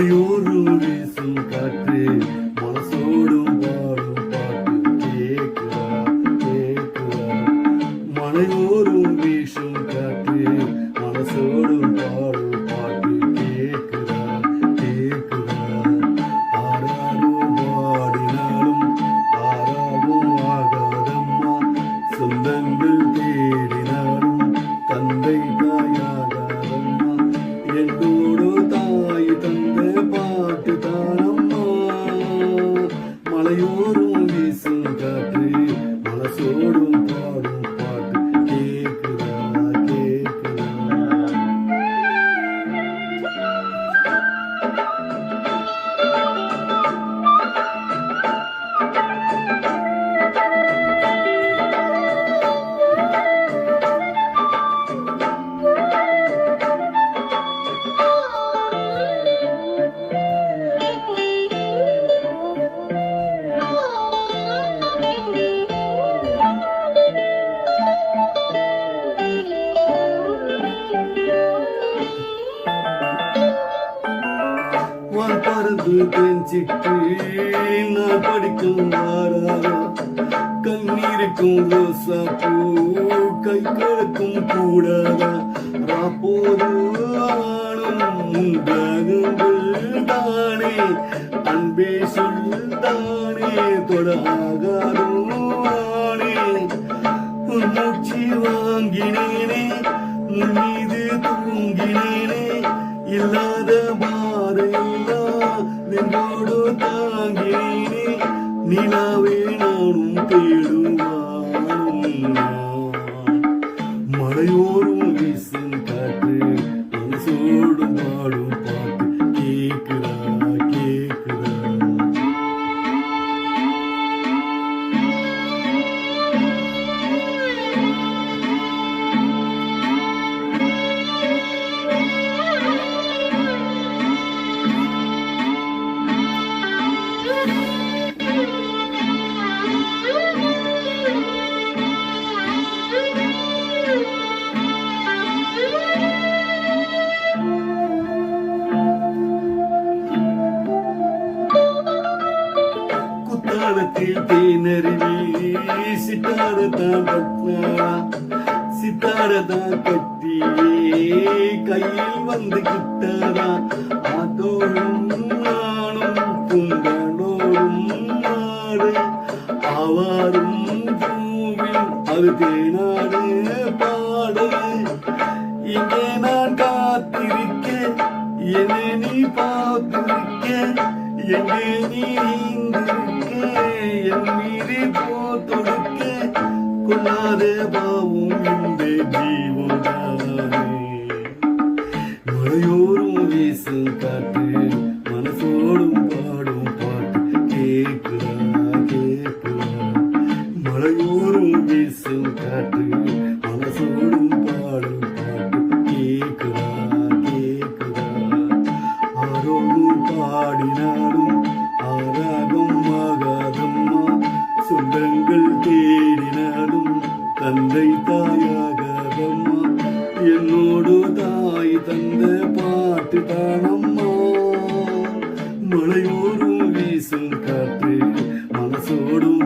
மலையோரும் வீசும் காற்று மனசோடும் பாடும் பாட்டு கேக்குறா கேக்குறா. மலையோரும் வீசும் காற்று மனசோடும் பாடும் பாட்டு கேக்குறா கேக்குறா. ஆராரோ பாடினாலும் ஆராவும் ஆகாதம்மா, சொந்தங்கள் தேடினாலும் தந்தை தாயாகாதம்மா, என்னோடு தாய் தந்த பாட்டு தானம்மா. மலையோரும் வீசும் காற்று மனசோடும் பாடும் பாட்டு கேக்குறா கேக்குறா. வான் பறந்து பெஞ்சிட்டு நான் படிக்கும் வாராரோ, கண்ணீருக்கும் ரோசா பூ கை கலக்கும் கூடாதா. ராப்போது ஆணும் உண்டாகுங்கள் தானே, அன்பே சொல்தானே தொடாகாரும் ஆனே. மூச்சு வாங்கினேனே உன் மீது தூங்கினேனே, இல்லாத பாதையெல்லாம் நின்றோடு தாங்கினேனே. நிலாவே நானும் தேடுவானும் மலையோரும் வீசும் காற்று மனசோடும் பாடும் பாட்டு கேக்குறா கேக்குறா. குத்தாலத்தில் தேனருவி சித்தாரதான் பத்மா, சித்தாரதான் கட்டியே கையில் வந்து கிட்டாரா. ஆத்தோடும் நானும் புங்கனோடும் நாடு, ஆவாரும் பூவில் அது தேனாடு பாடு. இங்கே நான் காத்திருக்க என்னை நீ பார்த்திருக்க, எங்கே நீ நீந்திருக்க என் மீது போத்தொடுக்க. கொள்ளாத பாவும் இந்த ஜீவன்தானே. மலையோரும் வீசும் காற்று மனசோடும் பாடும் பாட்டு கேக்குறா கேக்குறா. மலையோரும் வீசும் காற்று மனசோடும் பாடும் பாட்டு கேக்குறா கேக்குறா. ஆரோடும் பாடினாலும் ஆராகம் ஆகாதம்மா, சொந்தங்கள் தேடினாலும் தந்தை தாயாகாதம்மா, என்னோடு தாய் தந்த பாட்டு தானம்மா. மலையோரும் வீசும் காற்று மனசோடும்